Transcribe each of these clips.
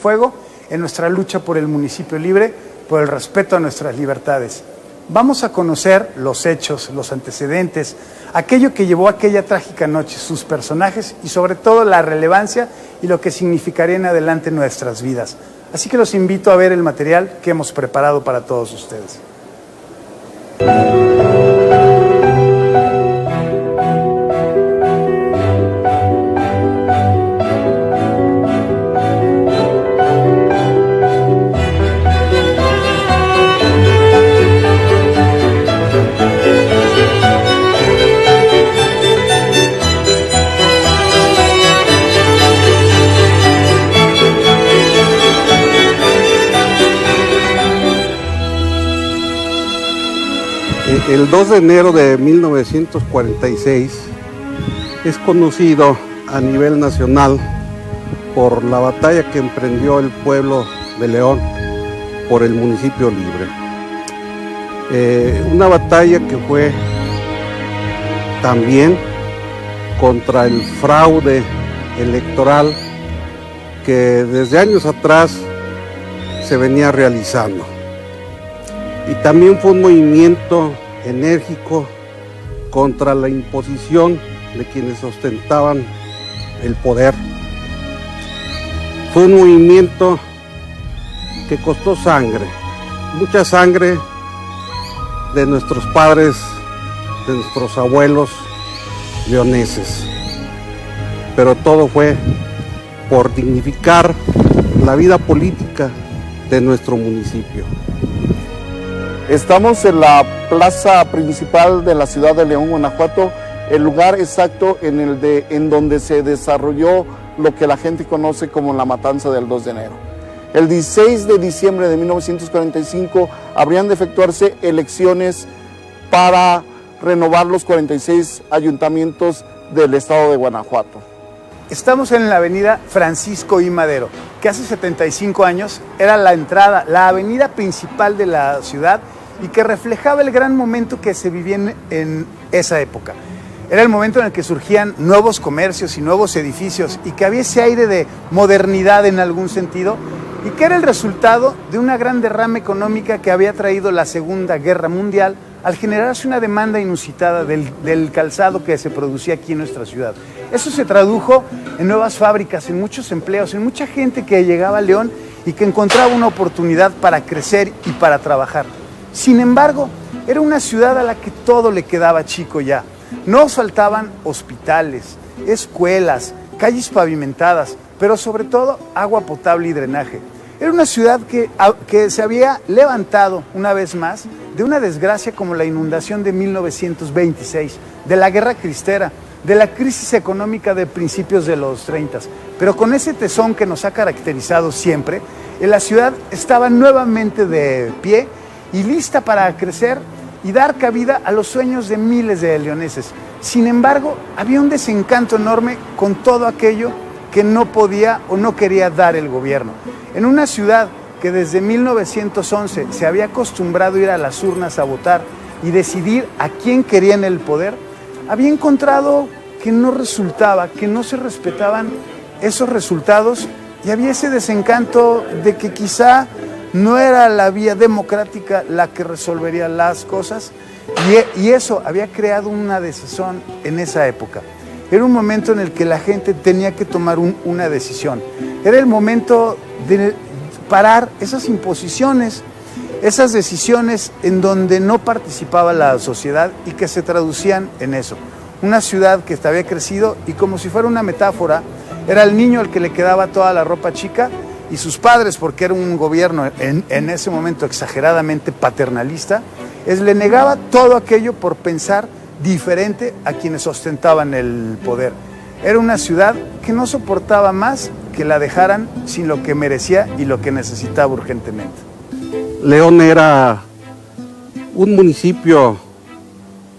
Fuego en nuestra lucha por el municipio libre, por el respeto a nuestras libertades. Vamos a conocer los hechos, los antecedentes, aquello que llevó a aquella trágica noche, sus personajes y sobre todo la relevancia y lo que significaría en adelante nuestras vidas. Así que los invito a ver el material que hemos preparado para todos ustedes. El 2 de enero de 1946 es conocido a nivel nacional por la batalla que emprendió el pueblo de León por el municipio libre. Una batalla que fue también contra el fraude electoral que desde años atrás se venía realizando. Y también fue un movimiento enérgico contra la imposición de quienes ostentaban el poder. Fue un movimiento que costó sangre, mucha sangre de nuestros padres, de nuestros abuelos leoneses, pero todo fue por dignificar la vida política de nuestro municipio. Estamos en la plaza principal de la ciudad de León, Guanajuato, el lugar exacto en donde se desarrolló lo que la gente conoce como la matanza del 2 de enero. El 16 de diciembre de 1945 habrían de efectuarse elecciones para renovar los 46 ayuntamientos del estado de Guanajuato. Estamos en la avenida Francisco I. Madero, que hace 75 años era la entrada, la avenida principal de la ciudad y que reflejaba el gran momento que se vivía en esa época. Era el momento en el que surgían nuevos comercios y nuevos edificios y que había ese aire de modernidad en algún sentido y que era el resultado de una gran derrama económica que había traído la Segunda Guerra Mundial al generarse una demanda inusitada del calzado que se producía aquí en nuestra ciudad. Eso se tradujo en nuevas fábricas, en muchos empleos, en mucha gente que llegaba a León y que encontraba una oportunidad para crecer y para trabajar. Sin embargo, era una ciudad a la que todo le quedaba chico ya. No faltaban hospitales, escuelas, calles pavimentadas, pero sobre todo agua potable y drenaje. Era una ciudad que se había levantado una vez más de una desgracia como la inundación de 1926, de la Guerra Cristera, de la crisis económica de principios de los 30. Pero con ese tesón que nos ha caracterizado siempre, la ciudad estaba nuevamente de pie y lista para crecer y dar cabida a los sueños de miles de leoneses. Sin embargo, había un desencanto enorme con todo aquello que no podía o no quería dar el gobierno. En una ciudad que desde 1911 se había acostumbrado a ir a las urnas a votar y decidir a quién querían el poder, había encontrado que no resultaba, que no se respetaban esos resultados y había ese desencanto de que quizá no era la vía democrática la que resolvería las cosas y eso había creado una desazón en esa época. Era un momento en el que la gente tenía que tomar una decisión. Era el momento de parar esas imposiciones, esas decisiones en donde no participaba la sociedad y que se traducían en eso. Una ciudad que había crecido y como si fuera una metáfora, era el niño al que le quedaba toda la ropa chica y sus padres, porque era un gobierno en ese momento exageradamente paternalista, le negaba todo aquello por pensar diferente a quienes ostentaban el poder. Era una ciudad que no soportaba más que la dejaran sin lo que merecía y lo que necesitaba urgentemente. León era un municipio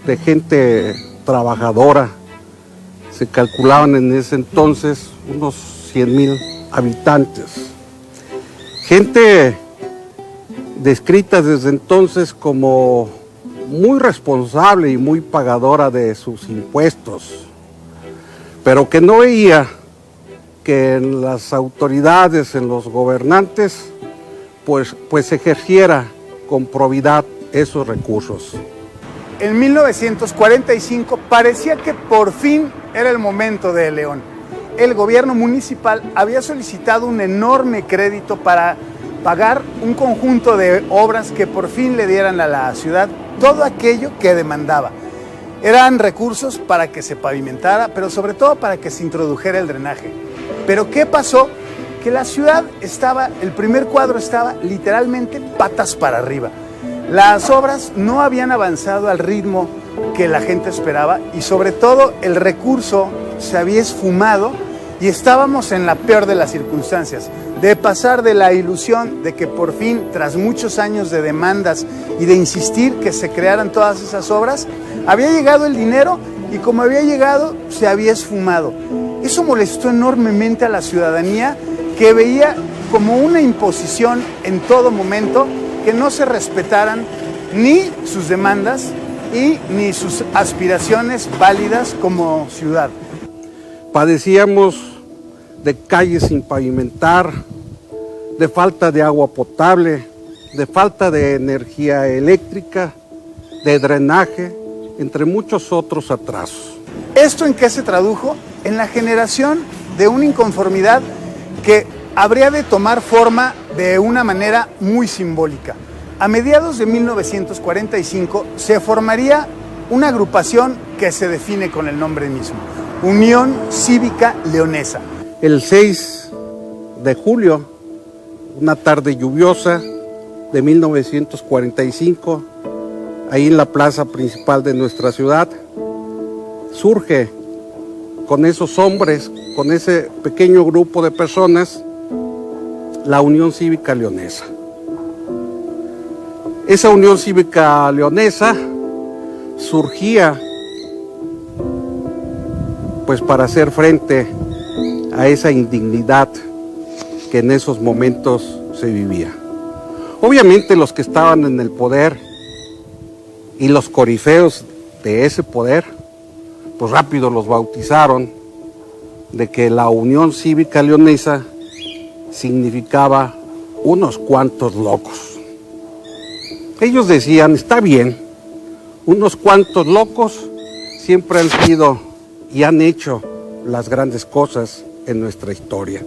de gente trabajadora. Se calculaban en ese entonces unos 100,000 habitantes. Gente descrita desde entonces como muy responsable y muy pagadora de sus impuestos, pero que no veía que en las autoridades, en los gobernantes, pues ejerciera con probidad esos recursos. En 1945 parecía que por fin era el momento de León. El gobierno municipal había solicitado un enorme crédito para pagar un conjunto de obras que por fin le dieran a la ciudad todo aquello que demandaba. Eran recursos para que se pavimentara, pero sobre todo para que se introdujera el drenaje. Pero ¿qué pasó? Que la ciudad el primer cuadro estaba literalmente patas para arriba. Las obras no habían avanzado al ritmo que la gente esperaba y sobre todo el recurso se había esfumado y estábamos en la peor de las circunstancias, de pasar de la ilusión de que por fin, tras muchos años de demandas y de insistir que se crearan todas esas obras, había llegado el dinero y como había llegado, se había esfumado. Eso molestó enormemente a la ciudadanía, que veía como una imposición en todo momento que no se respetaran ni sus demandas ni sus aspiraciones válidas como ciudad. Padecíamos de calles sin pavimentar, de falta de agua potable, de falta de energía eléctrica, de drenaje, entre muchos otros atrasos. ¿Esto en qué se tradujo? En la generación de una inconformidad que habría de tomar forma de una manera muy simbólica. A mediados de 1945 se formaría una agrupación que se define con el nombre mismo, Unión Cívica Leonesa. El 6 de julio, una tarde lluviosa de 1945, ahí en la plaza principal de nuestra ciudad, surge con esos hombres, con ese pequeño grupo de personas, la Unión Cívica Leonesa. Esa Unión Cívica Leonesa surgía pues para hacer frente a esa indignidad que en esos momentos se vivía. Obviamente los que estaban en el poder y los corifeos de ese poder, pues rápido los bautizaron de que la Unión Cívica Leonesa significaba unos cuantos locos. Ellos decían, está bien, unos cuantos locos siempre han sido y han hecho las grandes cosas en nuestra historia.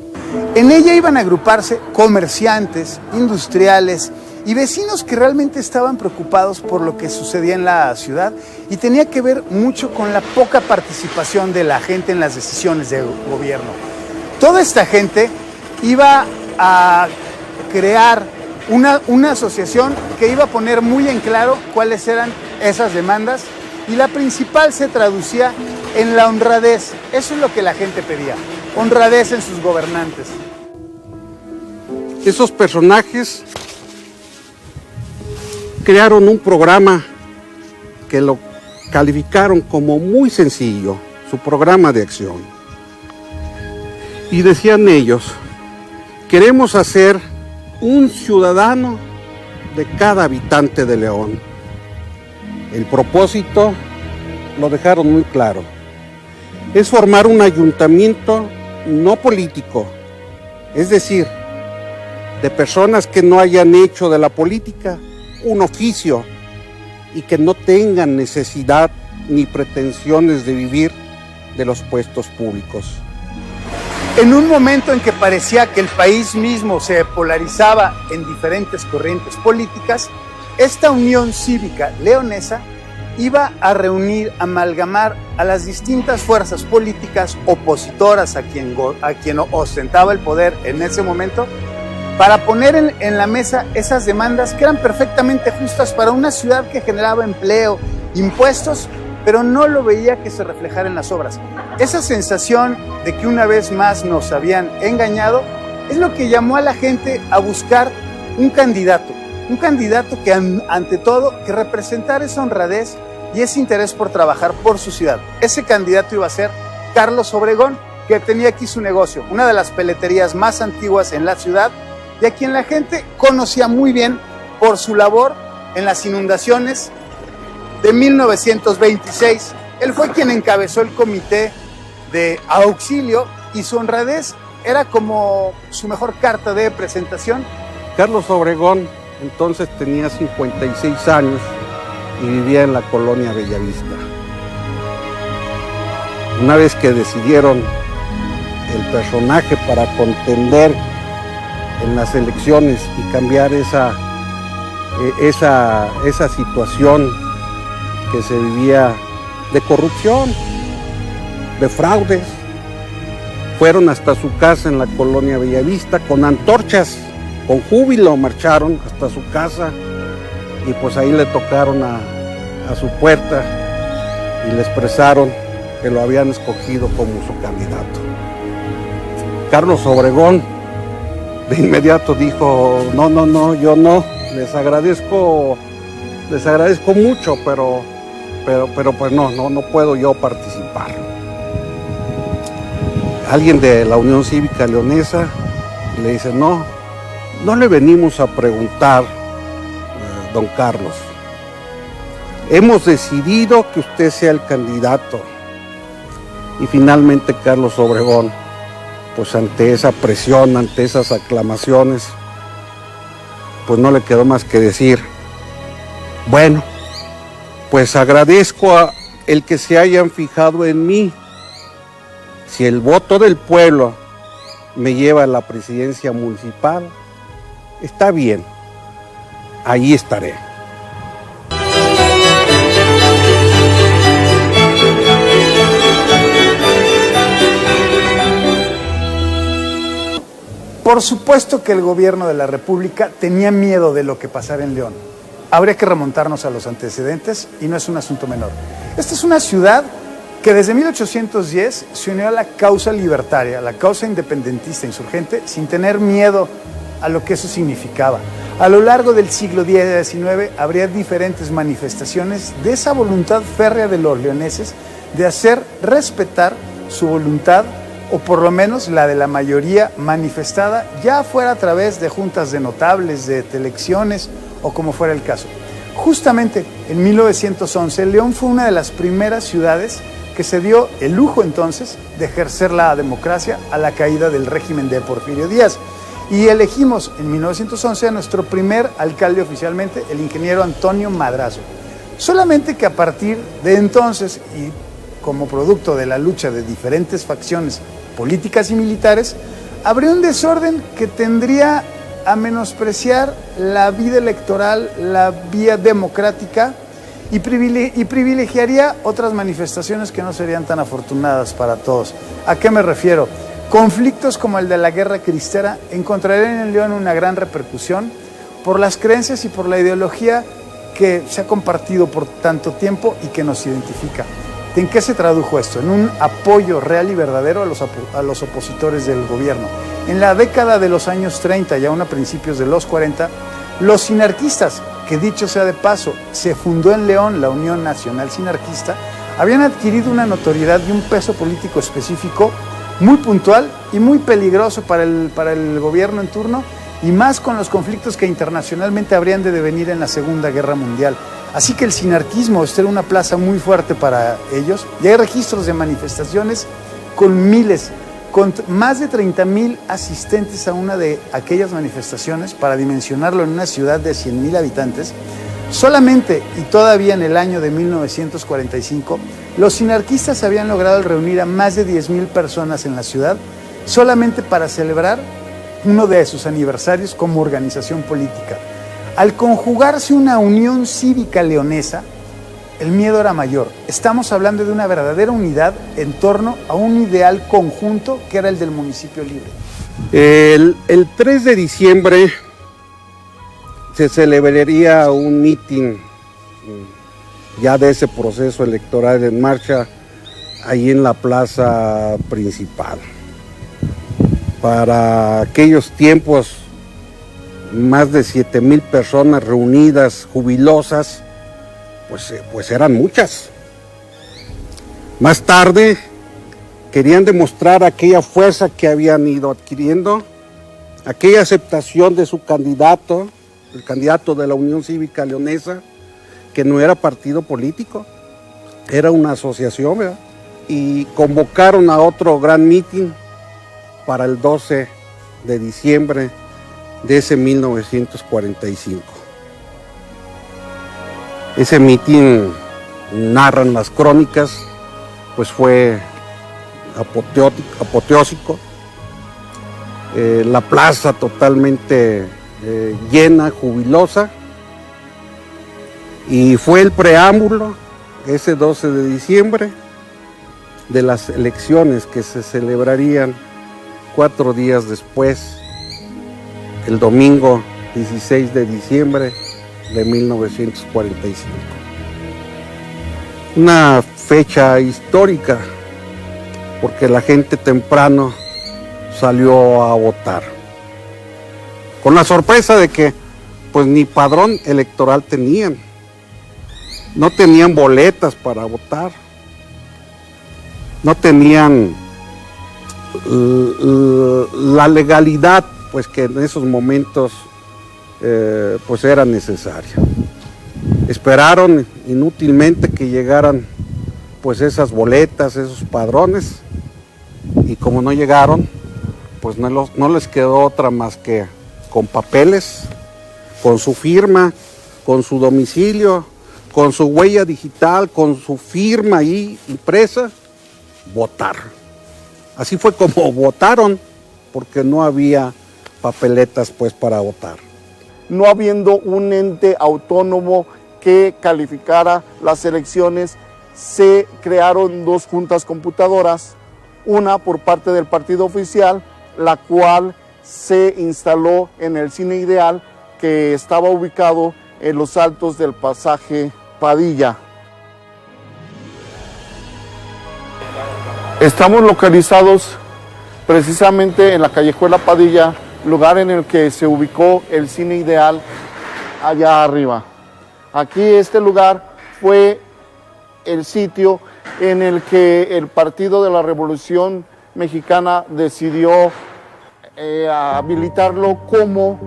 En ella iban a agruparse comerciantes, industriales y vecinos que realmente estaban preocupados por lo que sucedía en la ciudad y tenía que ver mucho con la poca participación de la gente en las decisiones del gobierno. Toda esta gente iba a crear una asociación que iba a poner muy en claro cuáles eran esas demandas y la principal se traducía en la honradez. Eso es lo que la gente pedía, honradez en sus gobernantes. Esos personajes crearon un programa que lo calificaron como muy sencillo, su programa de acción. Y decían ellos, queremos hacer un ciudadano de cada habitante de León. El propósito lo dejaron muy claro. Es formar un ayuntamiento no político, es decir, de personas que no hayan hecho de la política un oficio y que no tengan necesidad ni pretensiones de vivir de los puestos públicos. En un momento en que parecía que el país mismo se polarizaba en diferentes corrientes políticas, esta Unión Cívica Leonesa iba a reunir, amalgamar a las distintas fuerzas políticas opositoras a quien ostentaba el poder en ese momento, para poner en la mesa esas demandas que eran perfectamente justas para una ciudad que generaba empleo, impuestos, pero no lo veía que se reflejara en las obras. Esa sensación de que una vez más nos habían engañado es lo que llamó a la gente a buscar un candidato que ante todo que representara esa honradez y ese interés por trabajar por su ciudad. Ese candidato iba a ser Carlos Obregón, que tenía aquí su negocio, una de las peleterías más antiguas en la ciudad y a quien la gente conocía muy bien por su labor en las inundaciones de 1926. Él fue quien encabezó el comité de auxilio y su honradez era como su mejor carta de presentación. Carlos Obregón entonces tenía 56 años y vivía en la colonia Bellavista. Una vez que decidieron el personaje para contender en las elecciones y cambiar esa situación que se vivía de corrupción, de fraudes, fueron hasta su casa en la colonia Bellavista con antorchas, con júbilo marcharon hasta su casa y pues ahí le tocaron a su puerta y le expresaron que lo habían escogido como su candidato. Carlos Obregón de inmediato dijo, no, yo no, les agradezco mucho, pero pues no puedo yo participar. Alguien de la Unión Cívica Leonesa le dice, no le venimos a preguntar, don Carlos. Hemos decidido que usted sea el candidato. Y finalmente Carlos Obregón, pues ante esa presión, ante esas aclamaciones, pues no le quedó más que decir, bueno, pues agradezco a el que se hayan fijado en mí. Si el voto del pueblo me lleva a la presidencia municipal, está bien, ahí estaré. Por supuesto que el gobierno de la República tenía miedo de lo que pasara en León. Habría que remontarnos a los antecedentes y no es un asunto menor. Esta es una ciudad que desde 1810 se unió a la causa libertaria, a la causa independentista insurgente, sin tener miedo a lo que eso significaba. A lo largo del siglo XIX habría diferentes manifestaciones de esa voluntad férrea de los leoneses de hacer respetar su voluntad, o por lo menos la de la mayoría manifestada, ya fuera a través de juntas de notables, de elecciones o como fuera el caso. Justamente en 1911, León fue una de las primeras ciudades que se dio el lujo entonces de ejercer la democracia a la caída del régimen de Porfirio Díaz. Y elegimos en 1911 a nuestro primer alcalde oficialmente, el ingeniero Antonio Madrazo. Solamente que a partir de entonces, y como producto de la lucha de diferentes facciones políticas y militares, habría un desorden que tendría a menospreciar la vida electoral, la vía democrática y privilegiaría otras manifestaciones que no serían tan afortunadas para todos. ¿A qué me refiero? Conflictos como el de la Guerra Cristera encontrarían en León una gran repercusión por las creencias y por la ideología que se ha compartido por tanto tiempo y que nos identifica. ¿En qué se tradujo esto? En un apoyo real y verdadero a los opositores del gobierno. En la década de los años 30 y aún a principios de los 40, los sinarquistas, que dicho sea de paso, se fundó en León la Unión Nacional Sinarquista, habían adquirido una notoriedad y un peso político específico muy puntual y muy peligroso para el gobierno en turno, y más con los conflictos que internacionalmente habrían de devenir en la Segunda Guerra Mundial. Así que el sinarquismo era una plaza muy fuerte para ellos, y hay registros de manifestaciones con miles, con más de 30,000 asistentes a una de aquellas manifestaciones. Para dimensionarlo en una ciudad de 100,000 habitantes, solamente y todavía en el año de 1945, los sinarquistas habían logrado reunir a más de 10,000 personas en la ciudad, solamente para celebrar uno de sus aniversarios como organización política. Al conjugarse una unión cívica leonesa, el miedo era mayor. Estamos hablando de una verdadera unidad en torno a un ideal conjunto que era el del municipio libre. El 3 de diciembre se celebraría un mitin ya de ese proceso electoral en marcha ahí en la plaza principal. Para aquellos tiempos, más de 7,000 personas reunidas, jubilosas, pues eran muchas. Más tarde querían demostrar aquella fuerza que habían ido adquiriendo, aquella aceptación de su candidato, el candidato de la Unión Cívica Leonesa, que no era partido político, era una asociación, ¿verdad? Y convocaron a otro gran mitin para el 12 de diciembre de ese 1945. Ese mitin, narran las crónicas, pues fue apoteósico. La plaza totalmente llena, jubilosa, y fue el preámbulo ese 12 de diciembre de las elecciones que se celebrarían 4 días después, el domingo 16 de diciembre de 1945. Una fecha histórica, porque la gente temprano salió a votar, con la sorpresa de que pues ni padrón electoral tenían, no tenían boletas para votar, no tenían la legalidad pues que en esos momentos pues era necesaria. Esperaron inútilmente que llegaran pues esas boletas, esos padrones, y como no llegaron, pues no les quedó otra más que con papeles, con su firma, con su domicilio, con su huella digital, con su firma ahí impresa, votar. Así fue como votaron, porque no había papeletas pues para votar. No habiendo un ente autónomo que calificara las elecciones, se crearon 2 juntas computadoras, una por parte del partido oficial, la cual se instaló en el Cine Ideal, que estaba ubicado en los altos del pasaje Padilla. Estamos localizados precisamente en la callejuela Padilla, lugar en el que se ubicó el Cine Ideal allá arriba. Aquí este lugar fue el sitio en el que el Partido de la Revolución Mexicana decidió habilitarlo como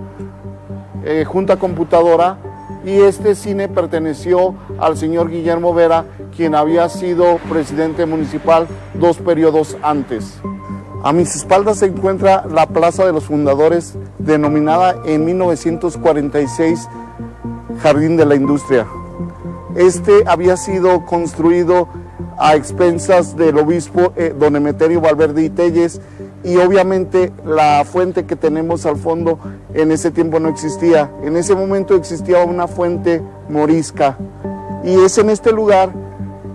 junta computadora, y este cine perteneció al señor Guillermo Vera, quien había sido presidente municipal 2 periodos antes. A mis espaldas se encuentra la Plaza de los Fundadores, denominada en 1946 Jardín de la Industria. Este había sido construido a expensas del obispo don Emeterio Valverde y Telles, y obviamente la fuente que tenemos al fondo en ese tiempo no existía. En ese momento existía una fuente morisca, y es en este lugar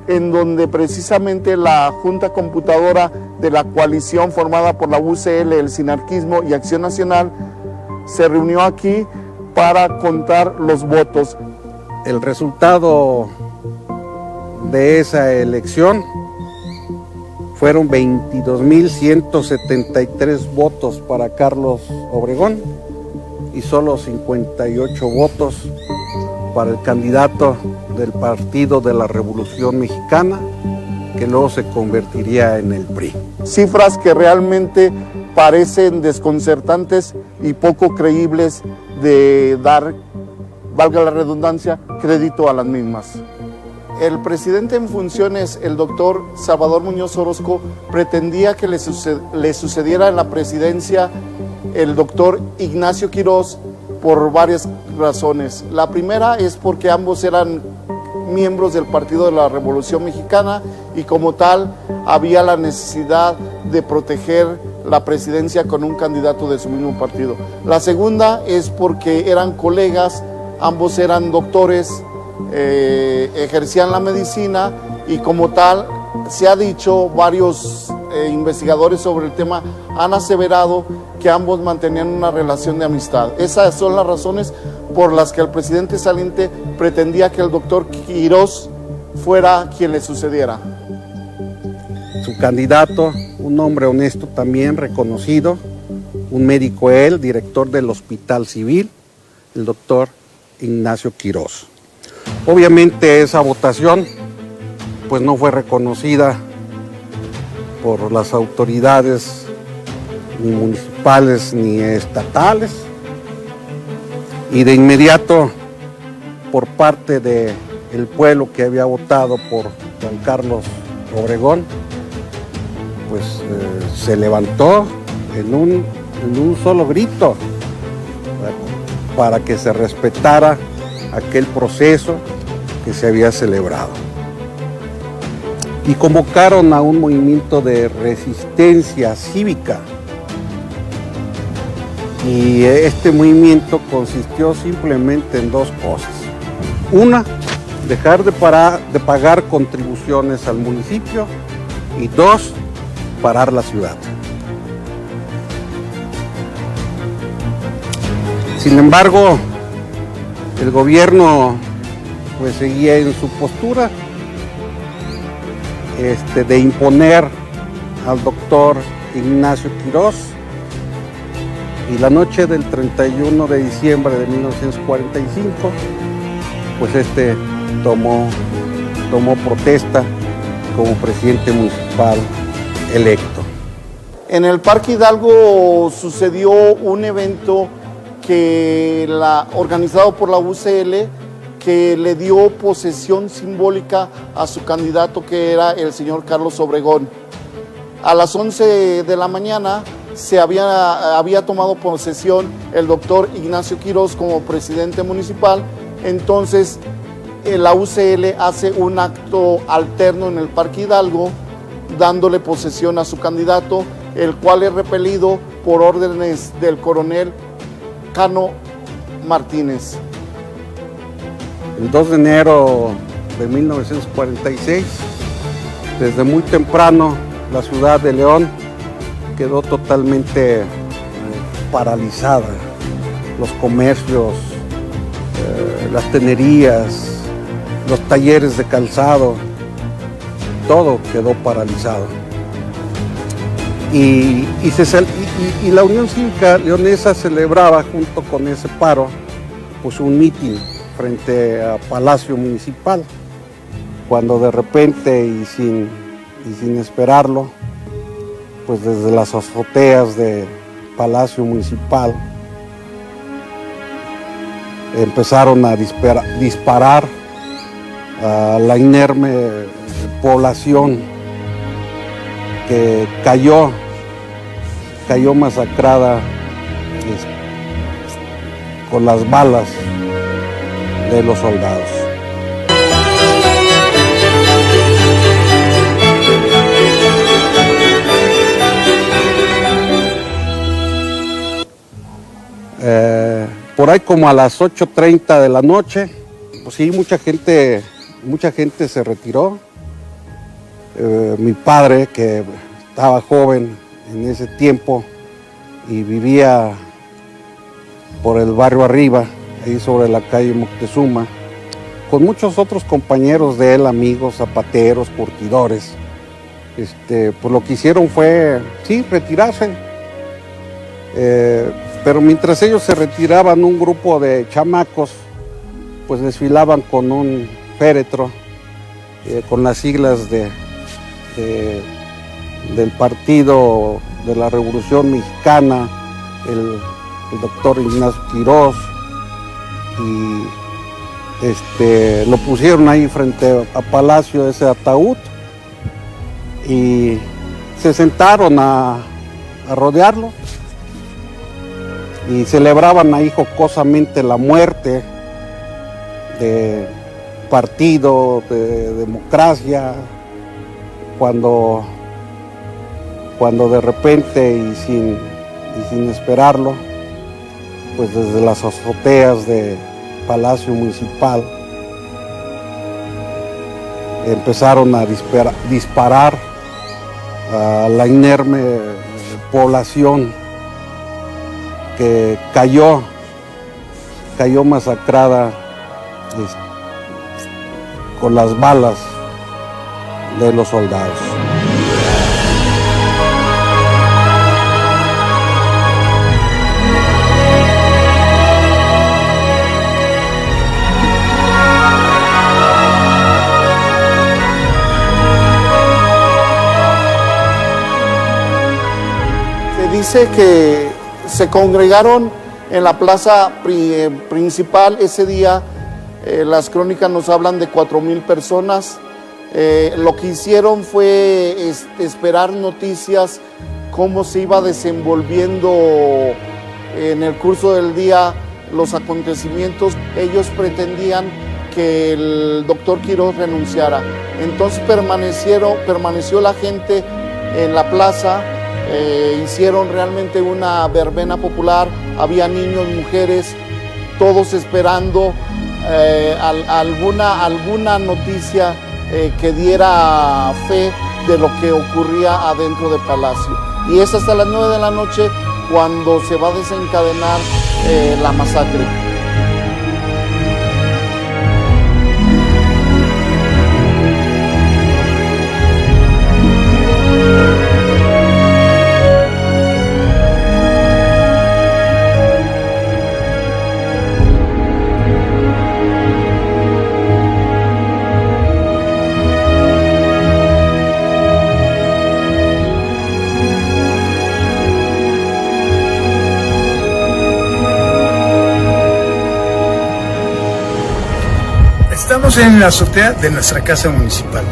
en donde precisamente la junta computadora de la coalición formada por la UCL, el Sinarquismo y Acción Nacional se reunió aquí para contar los votos. El resultado de esa elección fueron 22,173 votos para Carlos Obregón y solo 58 votos para el candidato del Partido de la Revolución Mexicana, que luego se convertiría en el PRI. Cifras que realmente parecen desconcertantes y poco creíbles de dar, valga la redundancia, crédito a las mismas. El presidente en funciones, el doctor Salvador Muñoz Orozco, pretendía que le sucediera en la presidencia el doctor Ignacio Quirós por varias razones. La primera es porque ambos eran miembros del Partido de la Revolución Mexicana, y como tal había la necesidad de proteger la presidencia con un candidato de su mismo partido. La segunda es porque eran colegas, ambos eran doctores, ejercían la medicina, y como tal se ha dicho, varios investigadores sobre el tema han aseverado que ambos mantenían una relación de amistad. Esas son las razones por las que el presidente saliente pretendía que el doctor Quirós fuera quien le sucediera. Su candidato, un hombre honesto también, reconocido, un médico él, director del Hospital Civil, el doctor Ignacio Quirós. Obviamente esa votación pues no fue reconocida por las autoridades ni municipales ni estatales, y de inmediato por parte del pueblo que había votado por Juan Carlos Obregón, pues se levantó en un solo grito, para que se respetara aquel proceso que se había celebrado. Y convocaron a un movimiento de resistencia cívica. Y este movimiento consistió simplemente en dos cosas. Una, dejar de pagar contribuciones al municipio, y dos, parar la ciudad. Sin embargo, el gobierno pues seguía en su postura de imponer al doctor Ignacio Quirós, y la noche del 31 de diciembre de 1945, pues tomó protesta como presidente municipal electo. En el Parque Hidalgo sucedió un evento organizado por la UCL, que le dio posesión simbólica a su candidato, que era el señor Carlos Obregón. A las 11 de la mañana había tomado posesión el doctor Ignacio Quirós como presidente municipal. Entonces la UCL hace un acto alterno en el Parque Hidalgo, dándole posesión a su candidato, el cual es repelido por órdenes del coronel Cano Martínez. El 2 de enero de 1946, desde muy temprano, la ciudad de León quedó totalmente paralizada. Los comercios, las tenerías, los talleres de calzado, todo quedó paralizado. Y la Unión Cívica Leonesa celebraba junto con ese paro pues un mitin frente a Palacio Municipal, cuando de repente y sin esperarlo, pues desde las azoteas de Palacio Municipal empezaron a disparar a la inerme población, que cayó masacrada con las balas de los soldados. Por ahí como a las 8:30 de la noche, pues sí, mucha gente se retiró. Mi padre, que estaba joven en ese tiempo y vivía por el barrio arriba, ahí sobre la calle Moctezuma, con muchos otros compañeros de él, amigos, zapateros, curtidores, pues lo que hicieron fue, sí, retirarse. Pero mientras ellos se retiraban, un grupo de chamacos pues desfilaban con un féretro con las siglas del Partido de la Revolución Mexicana, el doctor Ignacio Quirós, y lo pusieron ahí frente a Palacio, ese ataúd, y se sentaron a rodearlo y celebraban ahí jocosamente la muerte de partido, de democracia, cuando de repente y sin esperarlo, pues desde las azoteas de Palacio Municipal empezaron a disparar a la inerme población, que cayó masacrada con las balas de los soldados. Se dice que se congregaron en la plaza principal ese día. Las crónicas nos hablan de 4,000 personas. Lo que hicieron fue esperar noticias cómo se iba desenvolviendo en el curso del día los acontecimientos. Ellos pretendían que el doctor Quirós renunciara. Entonces permaneció la gente en la plaza, hicieron realmente una verbena popular, había niños, mujeres, todos esperando alguna noticia que diera fe de lo que ocurría adentro del palacio. Y es hasta las 9 de la noche cuando se va a desencadenar la masacre. Estamos en la azotea de nuestra casa municipal,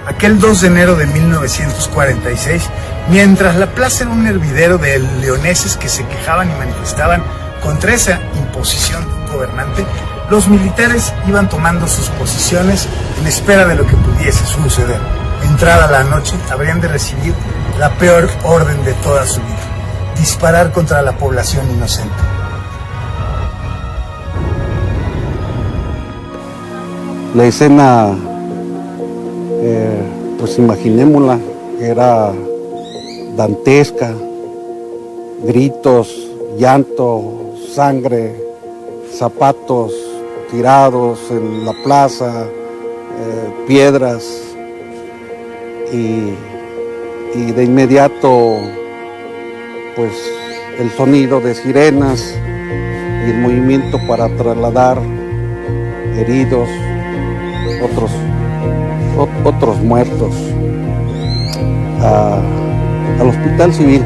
aquel 2 de enero de 1946, mientras la plaza era un hervidero de leoneses que se quejaban y manifestaban contra esa imposición de un gobernante. Los militares iban tomando sus posiciones en espera de lo que pudiese suceder. Entrada la noche, habrían de recibir la peor orden de toda su vida: disparar contra la población inocente. La escena, pues imaginémosla, era dantesca: gritos, llanto, sangre, zapatos tirados en la plaza, piedras, y de inmediato pues el sonido de sirenas y el movimiento para trasladar heridos, otros muertos al hospital civil.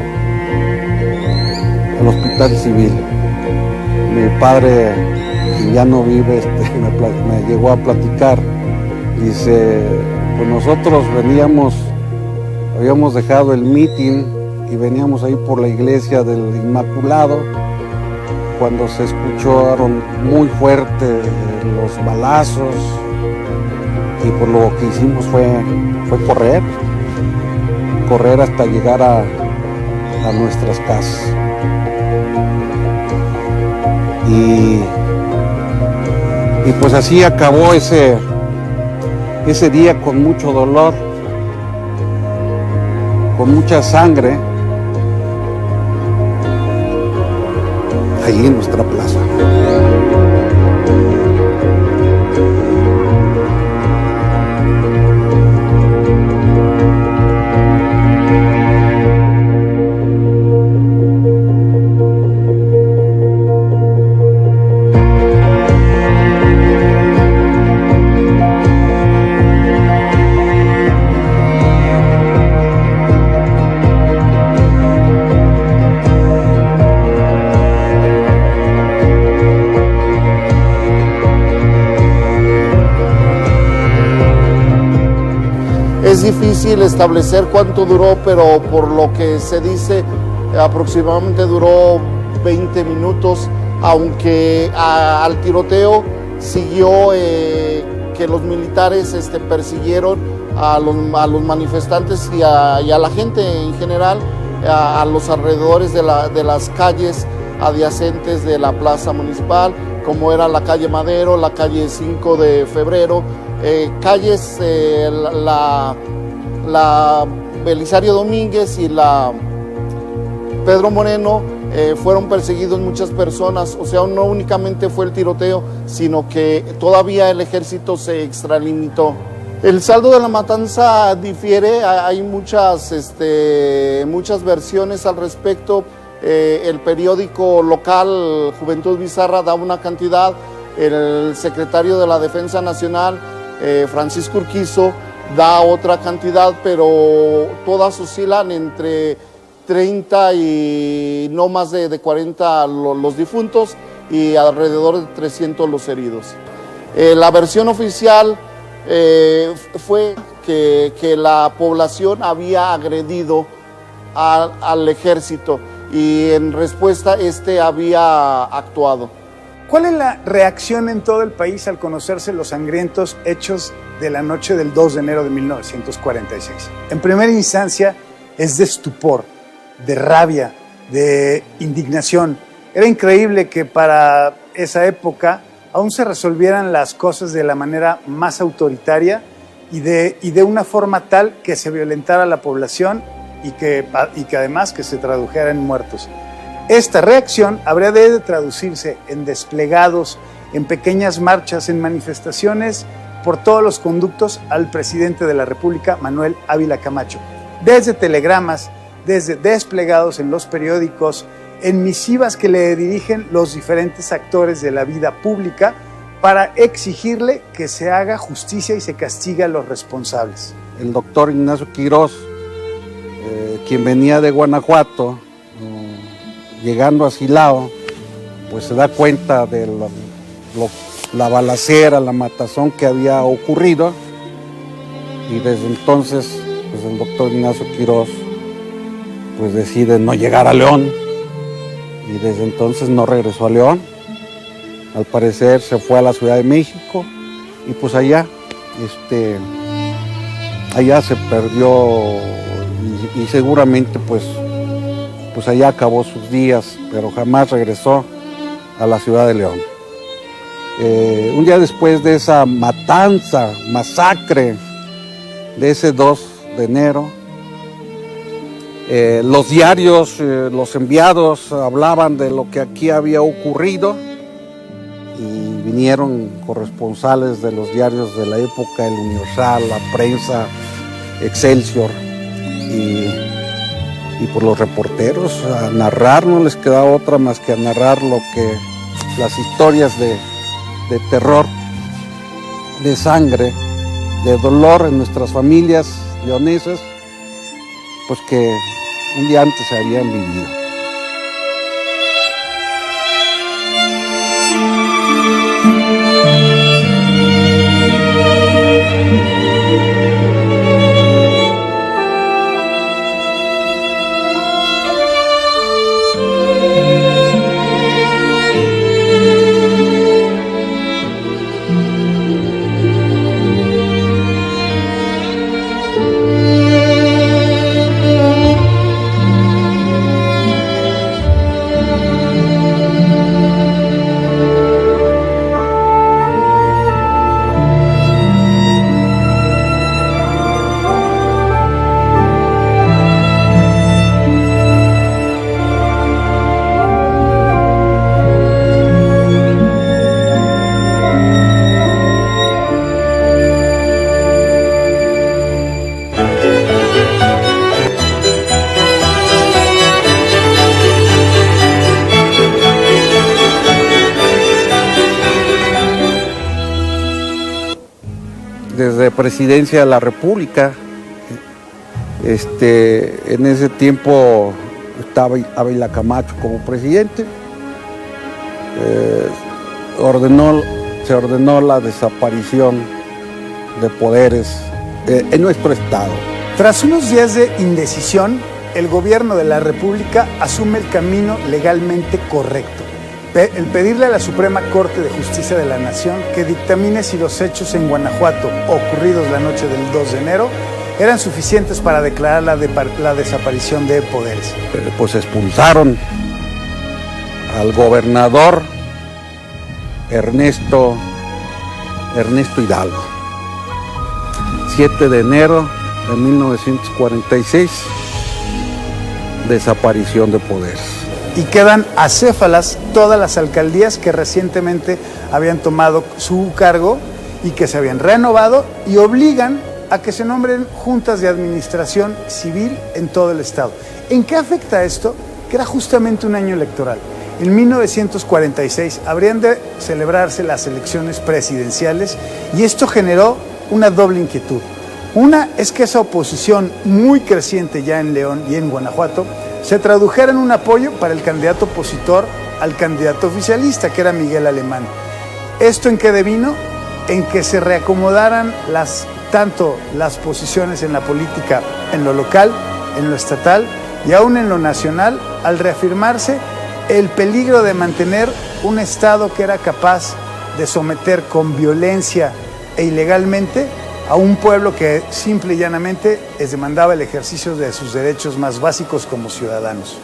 Mi padre, quien ya no vive, me llegó a platicar. Dice, pues nosotros habíamos dejado el mitin y veníamos ahí por la iglesia del Inmaculado cuando se escucharon muy fuerte los balazos, y pues lo que hicimos fue correr hasta llegar a nuestras casas. Y pues así acabó ese día, con mucho dolor, con mucha sangre, ahí en nuestra plaza. Es difícil establecer cuánto duró, pero por lo que se dice, aproximadamente duró 20 minutos, aunque al tiroteo siguió que los militares persiguieron a los manifestantes y a la gente en general, a los alrededores de las calles adyacentes de la plaza municipal, como era la calle Madero, la calle 5 de Febrero, calles, la Belisario Domínguez y la Pedro Moreno. Fueron perseguidos muchas personas, o sea, no únicamente fue el tiroteo, sino que todavía el ejército se extralimitó. El saldo de la matanza difiere, hay muchas versiones al respecto. El periódico local Juventud Bizarra da una cantidad, el secretario de la Defensa Nacional, Francisco Urquizo, da otra cantidad, pero todas oscilan entre 30 y no más de 40 los difuntos y alrededor de 300 los heridos. La versión oficial fue que la población había agredido al ejército y en respuesta había actuado. ¿Cuál es la reacción en todo el país al conocerse los sangrientos hechos de la noche del 2 de enero de 1946? En primera instancia es de estupor, de rabia, de indignación. Era increíble que para esa época aún se resolvieran las cosas de la manera más autoritaria y de una forma tal que se violentara a la población y que además que se tradujera en muertos. Esta reacción habría de traducirse en desplegados, en pequeñas marchas, en manifestaciones por todos los conductos al presidente de la República, Manuel Ávila Camacho. Desde telegramas, desde desplegados en los periódicos, en misivas que le dirigen los diferentes actores de la vida pública para exigirle que se haga justicia y se castigue a los responsables. El doctor Ignacio Quirós, quien venía de Guanajuato, llegando a Silao, pues se da cuenta de la balacera, la matazón que había ocurrido, y desde entonces pues el doctor Ignacio Quirós pues decide no llegar a León, y desde entonces no regresó a León. Al parecer se fue a la Ciudad de México y pues allá se perdió y seguramente pues allá acabó sus días, pero jamás regresó a la ciudad de León. Un día después de esa masacre de ese 2 de enero, los diarios, los enviados hablaban de lo que aquí había ocurrido y vinieron corresponsales de los diarios de la época, el Universal, la Prensa, Excelsior, y por los reporteros a narrar, no les quedaba otra más que a narrar las historias de terror, de sangre, de dolor en nuestras familias leonesas, pues que un día antes se habían vivido. Desde Presidencia de la República, en ese tiempo estaba Ávila Camacho como presidente, se ordenó la desaparición de poderes en nuestro estado. Tras unos días de indecisión, el gobierno de la República asume el camino legalmente correcto. El pedirle a la Suprema Corte de Justicia de la Nación que dictamine si los hechos en Guanajuato ocurridos la noche del 2 de enero eran suficientes para declarar la desaparición de poderes. Pues expulsaron al gobernador Ernesto Hidalgo. 7 de enero de 1946, desaparición de poderes. Y quedan acéfalas todas las alcaldías que recientemente habían tomado su cargo y que se habían renovado y obligan a que se nombren juntas de administración civil en todo el estado. ¿En qué afecta esto? Que era justamente un año electoral. En 1946 habrían de celebrarse las elecciones presidenciales y esto generó una doble inquietud. Una es que esa oposición muy creciente ya en León y en Guanajuato se tradujera en un apoyo para el candidato opositor al candidato oficialista, que era Miguel Alemán. ¿Esto en qué devino? En que se reacomodaran tanto las posiciones en la política, en lo local, en lo estatal y aún en lo nacional, al reafirmarse el peligro de mantener un Estado que era capaz de someter con violencia e ilegalmente a un pueblo que simple y llanamente les demandaba el ejercicio de sus derechos más básicos como ciudadanos.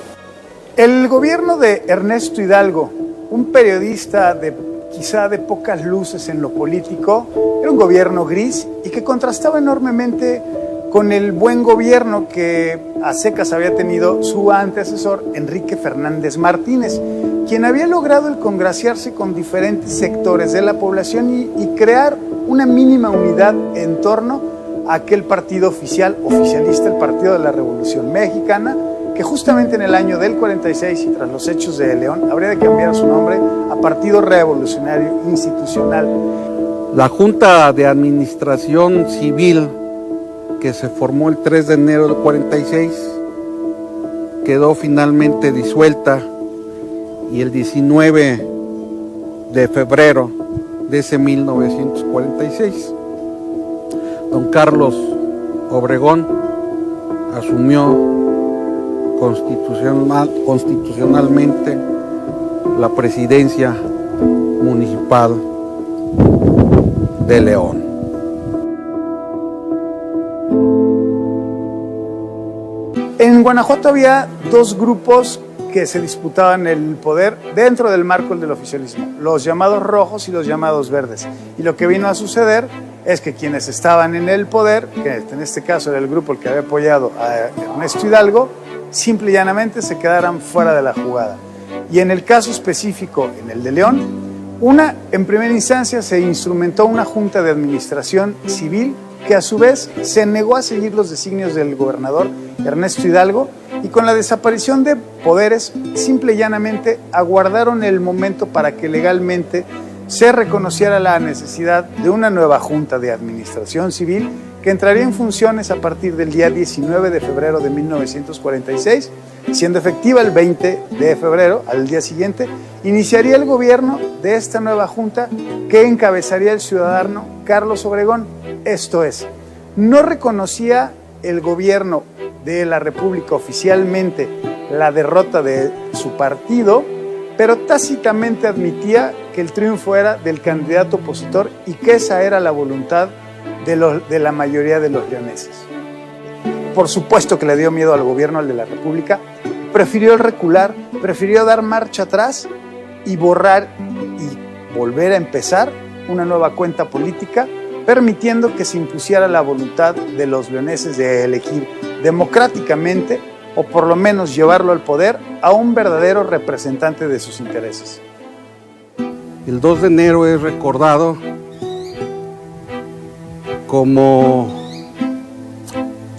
El gobierno de Ernesto Hidalgo, un periodista quizá de pocas luces en lo político, era un gobierno gris y que contrastaba enormemente con el buen gobierno que a secas había tenido su antecesor, Enrique Fernández Martínez, quien había logrado el congraciarse con diferentes sectores de la población y crear una mínima unidad en torno a aquel partido oficialista, el Partido de la Revolución Mexicana, que justamente en el año del 46 y tras los hechos de León habría de cambiar su nombre a Partido Revolucionario Institucional. La Junta de Administración Civil, que se formó el 3 de enero del 46, quedó finalmente disuelta y el 19 de febrero de ese 1946, don Carlos Obregón asumió constitucionalmente la presidencia municipal de León. En Guanajuato había dos grupos que se disputaban el poder dentro del marco del oficialismo, los llamados rojos y los llamados verdes. Y lo que vino a suceder es que quienes estaban en el poder, que en este caso era el grupo el que había apoyado a Ernesto Hidalgo, simple y llanamente se quedaran fuera de la jugada. Y en el caso específico, en el de León, en primera instancia se instrumentó una junta de administración civil que a su vez se negó a seguir los designios del gobernador Ernesto Hidalgo y con la desaparición de poderes simple y llanamente aguardaron el momento para que legalmente se reconociera la necesidad de una nueva junta de administración civil que entraría en funciones a partir del día 19 de febrero de 1946, siendo efectiva el 20 de febrero, al día siguiente, iniciaría el gobierno de esta nueva junta que encabezaría el ciudadano Carlos Obregón. Esto es, no reconocía el gobierno de la República oficialmente la derrota de su partido, pero tácitamente admitía que el triunfo era del candidato opositor y que esa era la voluntad de la mayoría de los leoneses. Por supuesto que le dio miedo al gobierno de la República, prefirió recular, prefirió dar marcha atrás y borrar y volver a empezar una nueva cuenta política, permitiendo que se impusiera la voluntad de los leoneses de elegir democráticamente o por lo menos llevarlo al poder a un verdadero representante de sus intereses. El 2 de enero es recordado como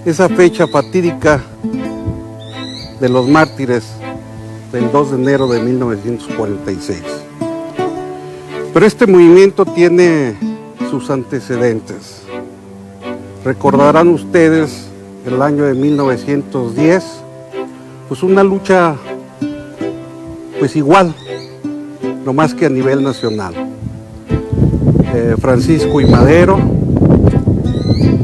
esa fecha fatídica de los mártires del 2 de enero de 1946. Pero este movimiento tiene sus antecedentes. Recordarán ustedes el año de 1910, pues una lucha pues igual, no más que a nivel nacional. Francisco I. Madero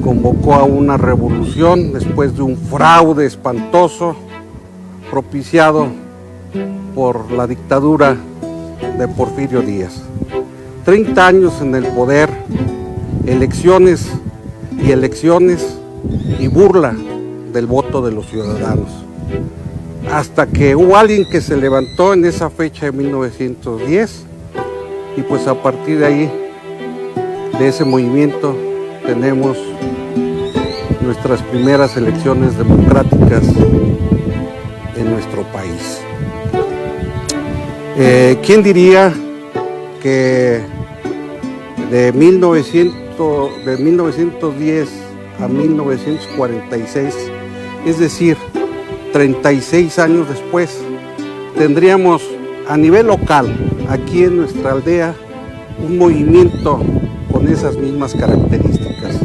convocó a una revolución después de un fraude espantoso propiciado por la dictadura de Porfirio Díaz. 30 años en el poder, elecciones y burla del voto de los ciudadanos. Hasta que hubo alguien que se levantó en esa fecha de 1910 y pues a partir de ahí, de ese movimiento, tenemos nuestras primeras elecciones democráticas en nuestro país. ¿Quién diría que de 1910 a 1946, es decir, 36 años después, tendríamos a nivel local, aquí en nuestra aldea, un movimiento con esas mismas características,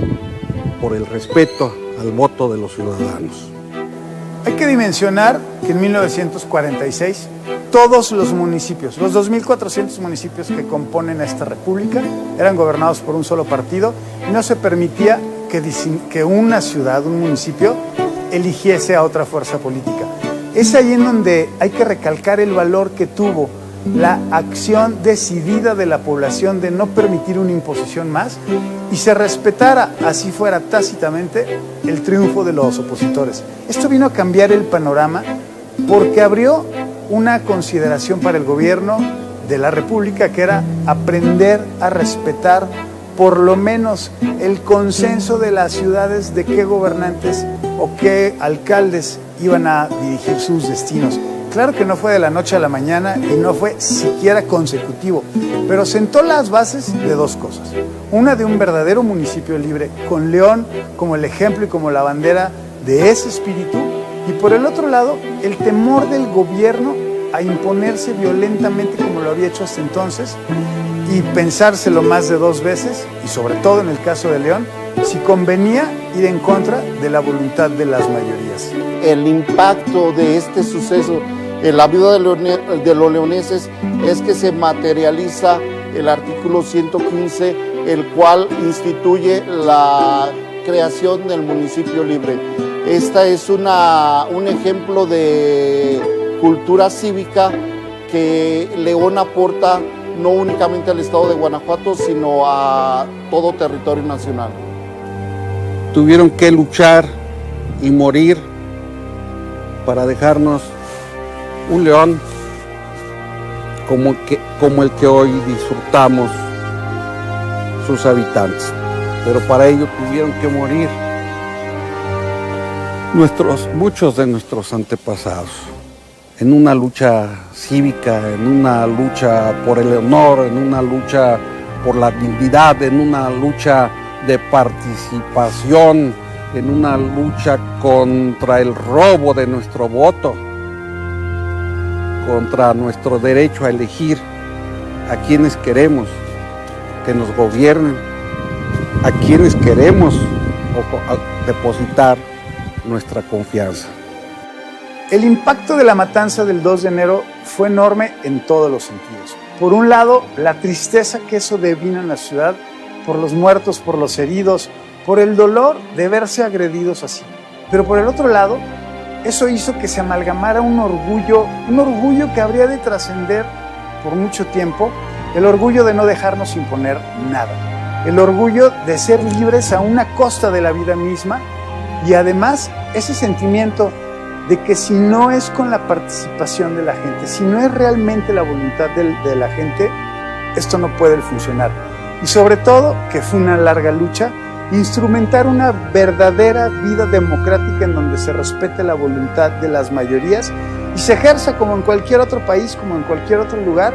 por el respeto al voto de los ciudadanos? Hay que dimensionar que en 1946 todos los municipios, los 2.400 municipios que componen esta república, eran gobernados por un solo partido y no se permitía que una ciudad, un municipio, eligiese a otra fuerza política. Es ahí en donde hay que recalcar el valor que tuvo la acción decidida de la población de no permitir una imposición más y se respetara, así fuera tácitamente, el triunfo de los opositores. Esto vino a cambiar el panorama porque abrió una consideración para el gobierno de la República, que era aprender a respetar por lo menos el consenso de las ciudades de qué gobernantes o qué alcaldes iban a dirigir sus destinos. Claro que no fue de la noche a la mañana y no fue siquiera consecutivo, pero sentó las bases de dos cosas. Una, de un verdadero municipio libre, con León como el ejemplo y como la bandera de ese espíritu, y por el otro lado, el temor del gobierno a imponerse violentamente como lo había hecho hasta entonces y pensárselo más de dos veces, y sobre todo en el caso de León, si convenía ir en contra de la voluntad de las mayorías. El impacto de este suceso en la vida de los leoneses es que se materializa el artículo 115, el cual instituye la creación del municipio libre. Esta es un ejemplo de cultura cívica que León aporta no únicamente al estado de Guanajuato, sino a todo territorio nacional. Tuvieron que luchar y morir para dejarnos un León como el que hoy disfrutamos sus habitantes. Pero para ello tuvieron que morir muchos de nuestros antepasados, en una lucha cívica, en una lucha por el honor, en una lucha por la dignidad, en una lucha de participación, en una lucha contra el robo de nuestro voto, contra nuestro derecho a elegir a quienes queremos que nos gobiernen, a quienes queremos depositar nuestra confianza. El impacto de la matanza del 2 de enero fue enorme en todos los sentidos. Por un lado, la tristeza que eso devino en la ciudad por los muertos, por los heridos, por el dolor de verse agredidos así. Pero por el otro lado, eso hizo que se amalgamara un orgullo que habría de trascender por mucho tiempo, el orgullo de no dejarnos imponer nada, el orgullo de ser libres a una costa de la vida misma, y además ese sentimiento de que si no es con la participación de la gente, si no es realmente la voluntad de la gente, esto no puede funcionar. Y sobre todo, que fue una larga lucha, instrumentar una verdadera vida democrática en donde se respete la voluntad de las mayorías y se ejerza, como en cualquier otro país, como en cualquier otro lugar,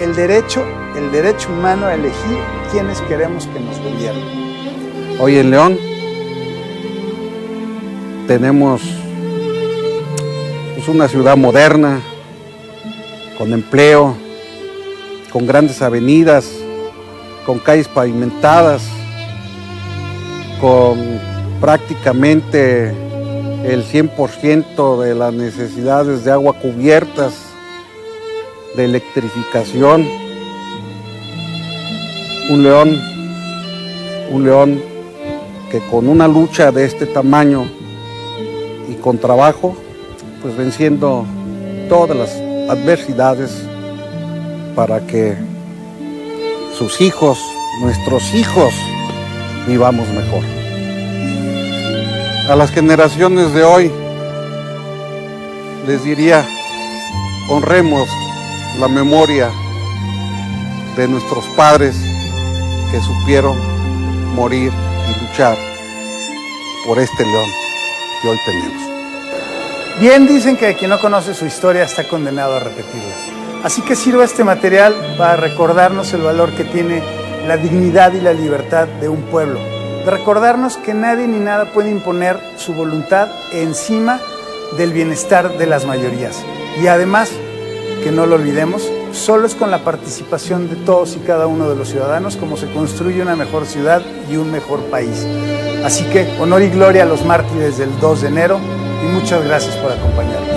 el derecho humano a elegir quienes queremos que nos gobiernen. Hoy en León tenemos una ciudad moderna, con empleo, con grandes avenidas, con calles pavimentadas, con prácticamente el 100% de las necesidades de agua cubiertas, de electrificación. Un León que con una lucha de este tamaño y con trabajo, pues venciendo todas las adversidades para que sus hijos, nuestros hijos, vivamos mejor. A las generaciones de hoy les diría, honremos la memoria de nuestros padres que supieron morir y luchar por este León que hoy tenemos. Bien dicen que quien no conoce su historia está condenado a repetirla. Así que sirva este material para recordarnos el valor que tiene la dignidad y la libertad de un pueblo. De recordarnos que nadie ni nada puede imponer su voluntad encima del bienestar de las mayorías. Y además, que no lo olvidemos, solo es con la participación de todos y cada uno de los ciudadanos como se construye una mejor ciudad y un mejor país. Así que honor y gloria a los mártires del 2 de enero y muchas gracias por acompañarnos.